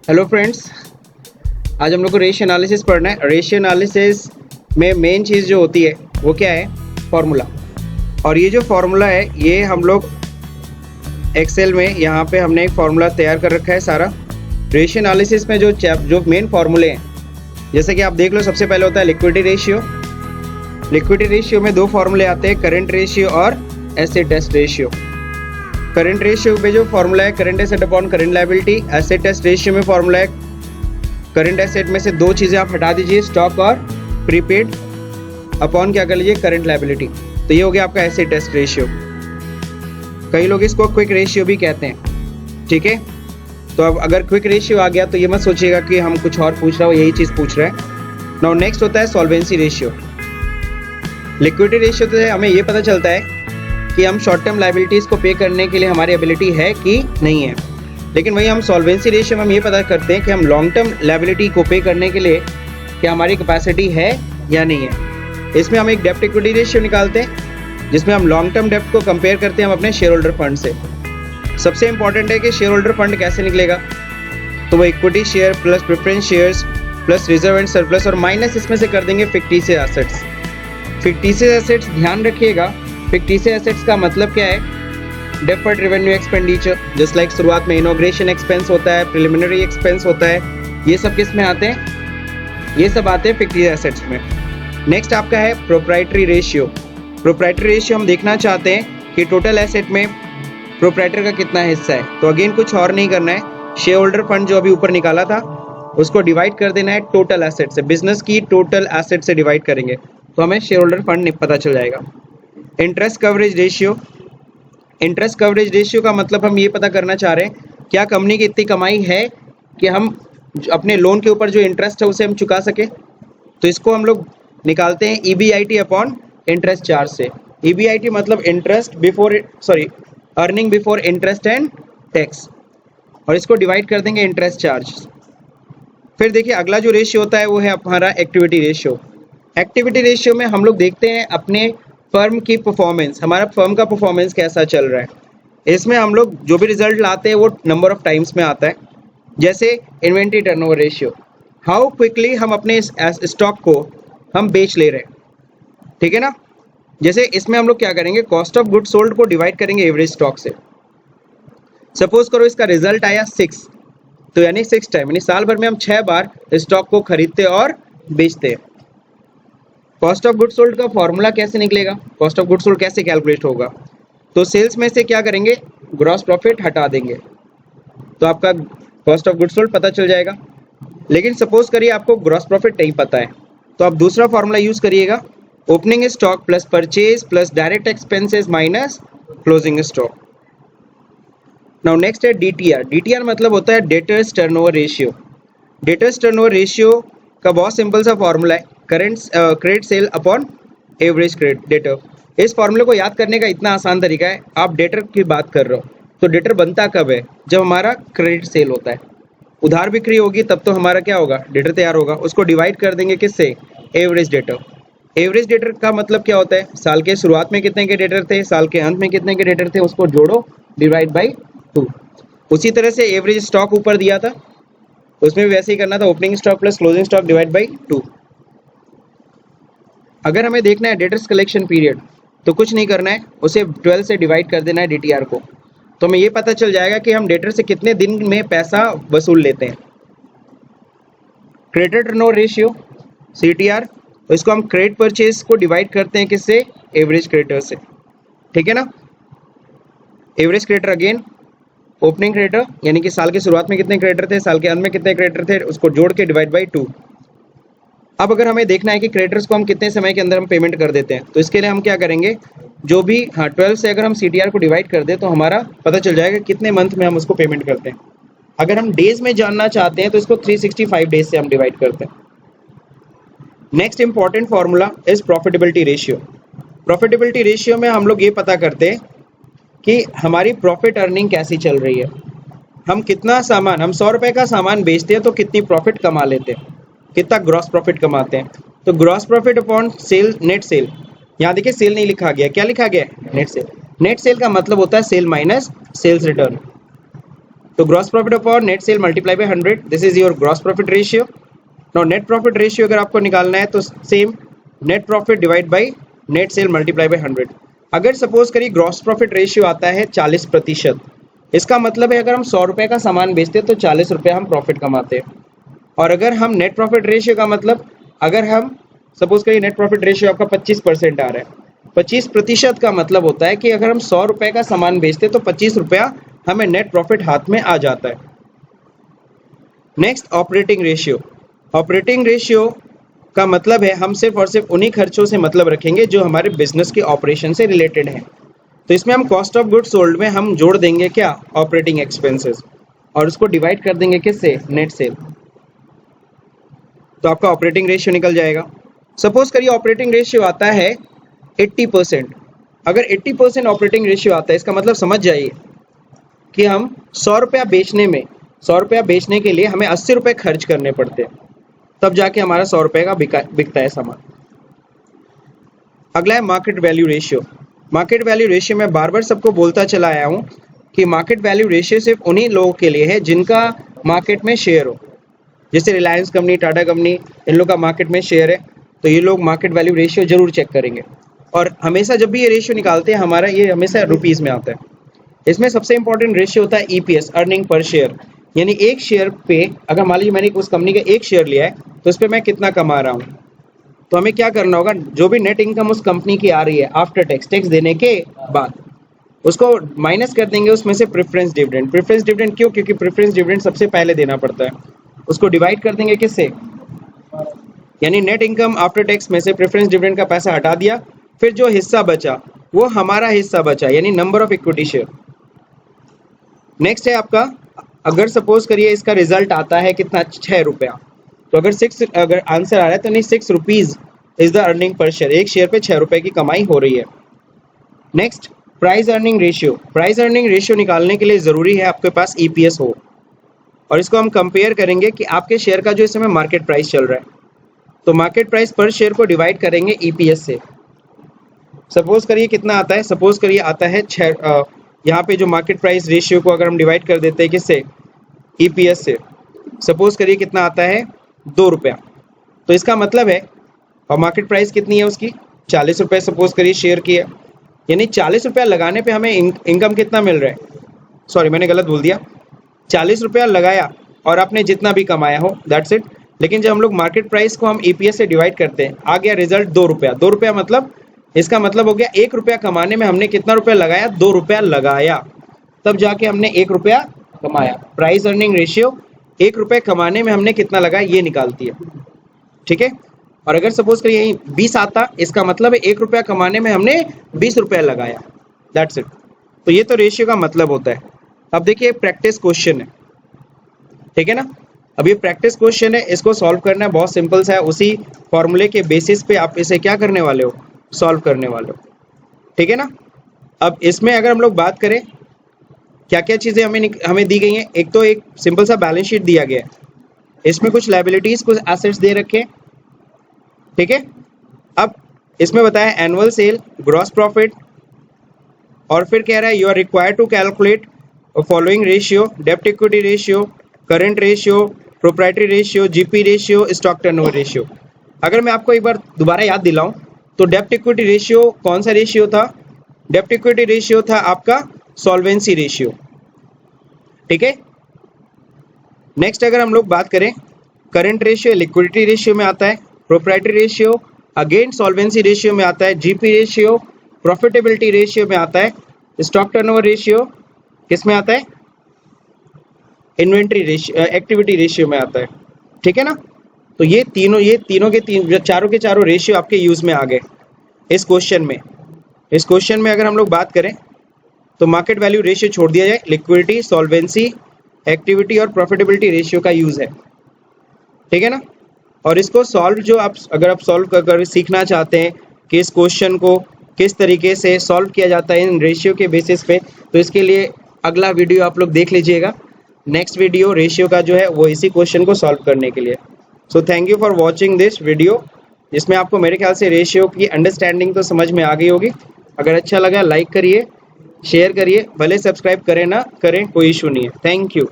Hello friends, आज हम लोग को रेशियो एनालिसिस पढ़ना है। रेशियो एनालिसिस में मेन चीज़ जो होती है वो क्या है? फॉर्मूला। और ये जो फॉर्मूला है ये हम लोग एक्सेल में यहाँ पे हमने एक फार्मूला तैयार कर रखा है सारा। रेशियो एनालिसिस में जो मेन फार्मूले हैं, जैसे कि आप देख लो, सबसे पहले होता है लिक्विडिटी रेशियो। लिक्विडिटी रेशियो में दो फार्मूले आते हैं, करंट रेशियो और asset test ratio. Current ratio में जो फॉर्मूला है current asset upon current liability. Asset test ratio में फॉर्मूला है करंट एसेट में से दो चीज़ें आप हटा दीजिए, स्टॉक और प्रीपेड, अपॉन क्या कर लीजिए, करंट लायबिलिटी। तो ये हो गया आपका एसेट टेस्ट रेशियो। कई लोग इसको क्विक रेशियो भी कहते हैं, ठीक है। तो अब अगर क्विक रेशियो आ गया तो ये मत सोचिएगा कि हम कुछ और पूछ रहा हो, यही चीज़ पूछ रहे हैं। नाउ नेक्स्ट होता है सॉल्वेंसी रेशियो। लिक्विडिटी रेशियो से हमें ये पता चलता है कि हम शॉर्ट टर्म लायबिलिटीज़ को पे करने के लिए हमारी एबिलिटी है कि नहीं है। लेकिन वही हम सॉल्वेंसी रेशियो में हम ये पता करते हैं कि हम लॉन्ग टर्म लायबिलिटी को पे करने के लिए क्या हमारी कैपेसिटी है या नहीं है। इसमें हम एक डेप्ट इक्विटी रेशियो निकालते हैं, जिसमें हम लॉन्ग टर्म डेप्ट को कंपेयर करते हैं हम अपने शेयर होल्डर फंड से। सबसे इंपॉर्टेंट है कि शेयर होल्डर फंड कैसे निकलेगा, तो वो equity share plus preference shares plus reserve and surplus और माइनस इसमें से कर देंगे फिक्टिशियस एसेट्स। फिक्टिशियस एसेट्स ध्यान रखिएगा, फिक्टिशियस एसेट्स का मतलब क्या है? Deferred revenue expenditure, just like शुरुआत में इनॉग्रेशन एक्सपेंस होता है, प्रिलिमिनरी एक्सपेंस होता है, ये सब किस में आते हैं? ये सब आते हैं फिक्टिशियस एसेट्स में। नेक्स्ट आपका है प्रोप्राइटरी रेशियो। प्रोप्राइटरी रेशियो हम देखना चाहते हैं कि टोटल एसेट में प्रोप्राइटर का कितना हिस्सा है। तो अगेन कुछ और नहीं करना है, शेयर होल्डर फंड जो अभी ऊपर निकाला था उसको डिवाइड कर देना है टोटल एसेट से। बिजनेस की टोटल एसेट से डिवाइड करेंगे तो हमें शेयर होल्डर फंड पता चल जाएगा। Interest coverage ratio. Interest coverage ratio का मतलब हम ये पता करना चाह रहे हैं क्या कंपनी की इतनी कमाई है कि हम अपने लोन के ऊपर जो इंटरेस्ट है उसे हम चुका सके। तो इसको हम लोग निकालते हैं EBIT अपॉन इंटरेस्ट चार्ज से। EBIT मतलब interest before earning before interest and tax, और इसको डिवाइड कर देंगे इंटरेस्ट चार्ज। फिर देखिए अगला जो रेशियो होता है वो है हमारा एक्टिविटी रेशियो। एक्टिविटी रेशियो में हम लोग देखते हैं अपने फर्म की परफॉर्मेंस, हमारा फर्म का परफॉर्मेंस कैसा चल रहा है। इसमें हम लोग जो भी रिजल्ट लाते हैं वो नंबर ऑफ टाइम्स में आता है। जैसे inventory turnover ratio, how quickly हम अपने स्टॉक को हम बेच ले रहे हैं, ठीक है ना। जैसे इसमें हम लोग क्या करेंगे, कॉस्ट ऑफ गुड सोल्ड को डिवाइड करेंगे एवरेज स्टॉक से। सपोज करो इसका रिजल्ट आया 6, तो यानी 6 टाइम, यानी साल भर में हम 6 बार स्टॉक को खरीदते और बेचते हैं। कॉस्ट ऑफ गुड सोल्ड का फॉर्मूला कैसे निकलेगा, कॉस्ट ऑफ गुड सोल्ड कैसे कैलकुलेट होगा? तो सेल्स में से क्या करेंगे, ग्रॉस प्रॉफिट हटा देंगे तो आपका कॉस्ट ऑफ गुड सोल्ड पता चल जाएगा। लेकिन सपोज करिए आपको ग्रॉस प्रॉफिट नहीं पता है, तो आप दूसरा फॉर्मूला यूज करिएगा, opening stock plus purchase plus direct expenses minus closing stock. Now next है DTR। DTR मतलब होता है debtors turnover ratio. Debtors turnover ratio का बहुत सिंपल सा फॉर्मूला है credit sale upon average credit debtor. इस फॉर्मूले को याद करने का इतना आसान तरीका है, आप डेटर की बात कर रहे हो तो डेटर बनता कब है? जब हमारा क्रेडिट सेल होता है, उधार बिक्री होगी तब तो हमारा क्या होगा, डेटर तैयार होगा। उसको डिवाइड कर देंगे किससे? Average debtor. एवरेज डेटर का मतलब क्या होता है? साल के शुरुआत में कितने के डेटर थे, साल के अंत में कितने के डेटर थे, उसको जोड़ो, डिवाइड बाई 2। उसी तरह से एवरेज स्टॉक ऊपर दिया था, उसमें भी वैसे ही करना था, opening stock plus closing stock divide by 2। अगर हमें देखना है डेटर्स कलेक्शन पीरियड तो कुछ नहीं करना है, उसे 12 से डिवाइड कर देना है DTR को, तो हमें ये पता चल जाएगा कि हम डेटर से कितने दिन में पैसा वसूल लेते हैं। क्रेडिटर टर्नओवर रेशियो CTR, तो इसको हम क्रेडिट परचेज को डिवाइड करते हैं किससे? एवरेज क्रेडिटर से, ठीक है ना। Average creditor again opening creditor, यानी कि साल के शुरुआत में कितने क्रेडिटर थे, साल के अंत में कितने क्रेडिटर थे, उसको जोड़ के डिवाइड बाई 2। अब अगर हमें देखना है कि क्रेडिटर्स को हम कितने समय के अंदर हम पेमेंट कर देते हैं, तो इसके लिए हम क्या करेंगे, जो भी 12 से अगर हम CTR को डिवाइड कर दें तो हमारा पता चल जाएगा कितने मंथ में हम उसको पेमेंट करते हैं। अगर हम डेज में जानना चाहते हैं तो इसको 365 डेज से हम डिवाइड करते हैं। Next important formula is profitability ratio. Profitability ratio में हम लोग ये पता करते हैं कि हमारी प्रॉफिट अर्निंग कैसी चल रही है। हम कितना सामान, हम 100 रुपये का सामान बेचते हैं तो कितनी प्रॉफिट कमा लेते हैं, कितना ग्रॉस प्रॉफिट कमाते हैं। तो gross profit upon sale, net sale, यहाँ देखिए सेल नहीं लिखा गया, क्या लिखा गया है? Net cell. नेट सेल का मतलब होता है सेल माइनस सेल्स रिटर्न। तो gross profit upon net cell multiply by 100, this is your gross profit ratio. Now net profit ratio अगर आपको निकालना है तो same net profit divide by net cell multiply by 100। अगर सपोज करिए gross profit ratio आता है 40%, इसका मतलब है अगर हम 100 रुपये का सामान बेचते हैं तो 40 रुपये हम प्रॉफिट कमाते हैं। और अगर हम नेट प्रॉफिट रेशियो का मतलब, अगर हम सपोज करिए नेट प्रॉफिट रेशियो आपका 25% आ रहा है, 25% का मतलब होता है कि अगर हम 100 रुपये का सामान बेचते हैं तो 25 रुपया हमें नेट प्रॉफिट हाथ में आ जाता है। Next operating ratio. Operating ratio का मतलब है हम सिर्फ और सिर्फ उन्हीं खर्चों से मतलब रखेंगे जो हमारे बिजनेस के ऑपरेशन से रिलेटेड हैं। तो इसमें हम कॉस्ट ऑफ गुड्स सोल्ड में हम जोड़ देंगे क्या, ऑपरेटिंग एक्सपेंसेस, और उसको डिवाइड कर देंगे किससे, नेट सेल। तो आपका ऑपरेटिंग रेशियो निकल जाएगा। सपोज करिए ऑपरेटिंग रेशियो आता है 80%। अगर 80% ऑपरेटिंग रेशियो आता है, इसका मतलब समझ जाइए कि हम 100 रुपया बेचने में, 100 रुपया बेचने के लिए हमें 80 रुपये खर्च करने पड़ते हैं, तब जाके हमारा 100 रुपये का बिकता है सामान। अगला है market value ratio. Market value ratio में बार बार सबको बोलता चला आया हूँ कि मार्केट वैल्यू रेशियो सिर्फ उन्हीं लोगों के लिए है जिनका मार्केट में शेयर हो। जैसे रिलायंस कंपनी, टाटा कंपनी, इन लोग का मार्केट में शेयर है, तो ये लोग मार्केट वैल्यू रेशियो जरूर चेक करेंगे। और हमेशा जब भी ये रेशियो निकालते हैं हमारा, ये हमेशा रुपीज़ में आता है। इसमें सबसे इंपॉर्टेंट रेशियो होता है EPS, अर्निंग पर शेयर, यानी एक शेयर पे अगर मान लीजिए मैंने उस कंपनी का एक शेयर लिया है तो उस पर मैं कितना कमा रहा हूँ। तो हमें क्या करना होगा, जो भी नेट इनकम उस कंपनी की आ रही है आफ्टर टैक्स देने के बाद, उसको माइनस कर देंगे उसमें से प्रेफरेंस डिविडेंड। प्रेफरेंस डिविडेंड क्यों, क्योंकि प्रेफरेंस डिविडेंड सबसे पहले देना पड़ता है। उसको डिवाइड कर देंगे किससे, यानी नेट इनकम आफ्टर टैक्स में से प्रेफरेंस डिविडेंड का पैसा हटा दिया, फिर जो हिस्सा बचा वो हमारा हिस्सा बचा, यानी number of equity share. Next है आपका, अगर सपोज करिए इसका रिजल्ट आता है कितना, 6 रुपया, तो अगर आंसर आ रहा है तो नहीं 6 rupees is the earning per share, एक शेयर पे 6 रुपये की कमाई हो रही है। Next price earning ratio. Price earning ratio निकालने के लिए ज़रूरी है आपके पास EPS हो, और इसको हम कंपेयर करेंगे कि आपके शेयर का जो इस समय मार्केट प्राइस चल रहा है, तो मार्केट प्राइस पर शेयर को डिवाइड करेंगे EPS से। सपोज करिए कितना आता है, सपोज करिए आता है 6, यहाँ पे जो मार्केट प्राइस रेशियो को अगर हम डिवाइड कर देते हैं किससे, EPS से, सपोज करिए कितना आता है 2 रुपया, तो इसका मतलब है, और मार्केट प्राइस कितनी है उसकी 40 रुपये सपोज करिए शेयर की है, यानी 40 रुपया लगाने पे हमें इनकम कितना मिल रहा है, सॉरी मैंने गलत बोल दिया, 40 रुपया लगाया और आपने जितना भी कमाया हो दैट्स इट। लेकिन जब हम लोग मार्केट प्राइस को हम EPS से डिवाइड करते हैं, आ गया रिजल्ट 2 रुपया। 2 रुपया मतलब, इसका मतलब हो गया 1 रुपया कमाने में हमने कितना रुपया लगाया, 2 रुपया लगाया, तब जाके हमने 1 रुपया कमाया। प्राइस अर्निंग रेशियो 1 रुपये कमाने में हमने कितना लगाया ये निकालती है, ठीक है। और अगर सपोज करिए यही 20 आता, इसका मतलब है 1 रुपया कमाने में हमने 20 रुपया लगाया, दैट्स इट। तो ये तो रेशियो का मतलब होता है। अब देखिए प्रैक्टिस क्वेश्चन है, ठीक है ना। अब ये प्रैक्टिस क्वेश्चन है, इसको सॉल्व करना है, बहुत सिंपल सा है। उसी फॉर्मूले के बेसिस पे आप इसे क्या करने वाले हो, सॉल्व करने वाले हो, ठीक है ना। अब इसमें अगर हम लोग बात करें क्या क्या चीज़ें हमें दी गई हैं, एक तो एक सिंपल सा बैलेंस शीट दिया गया है, इसमें कुछ लायबिलिटीज़ कुछ एसेट्स दे रखे हैं, ठीक है। अब इसमें बताया एनुअल सेल, ग्रॉस प्रॉफिट, और फिर कह रहा है you are required to calculate following ratio, डेब्ट equity ratio, current ratio, proprietary ratio, GP ratio, stock turnover ratio. अगर मैं आपको एक बार दोबारा याद दिलाऊं तो डेब्ट इक्विटी रेशियो कौन सा रेशियो था, डेब्ट इक्विटी रेशियो था आपका सॉल्वेंसी रेशियो, ठीक है। नेक्स्ट अगर हम लोग बात करें, करंट रेशियो लिक्विडिटी रेशियो में आता है, proprietary ratio again solvency ratio में आता है, GP रेशियो प्रॉफिटेबिलिटी रेशियो में आता है, स्टॉक टर्नओवर रेशियो किस में आता है, इन्वेंट्री रेशियो एक्टिविटी रेशियो में आता है, ठीक है ना। तो ये तीनों के चारों के चारों रेशियो आपके यूज में आ गए इस क्वेश्चन में। इस क्वेश्चन में अगर हम लोग बात करें तो मार्केट वैल्यू रेशियो छोड़ दिया जाए, लिक्विडिटी, सॉल्वेंसी, एक्टिविटी और प्रॉफिटेबिलिटी रेशियो का यूज है, ठीक है ना। और इसको सॉल्व जो अगर आप सॉल्व कर सीखना चाहते हैं कि इस क्वेश्चन को किस तरीके से सॉल्व किया जाता है इन रेशियो के बेसिस पे, तो इसके लिए अगला वीडियो आप लोग देख लीजिएगा। नेक्स्ट वीडियो रेशियो का जो है वो इसी क्वेश्चन को सॉल्व करने के लिए। So thank you for watching this video, जिसमें आपको मेरे ख्याल से रेशियो की अंडरस्टैंडिंग तो समझ में आ गई होगी। अगर अच्छा लगा लाइक करिए, शेयर करिए, भले सब्सक्राइब करें ना करें कोई इशू नहीं है। Thank you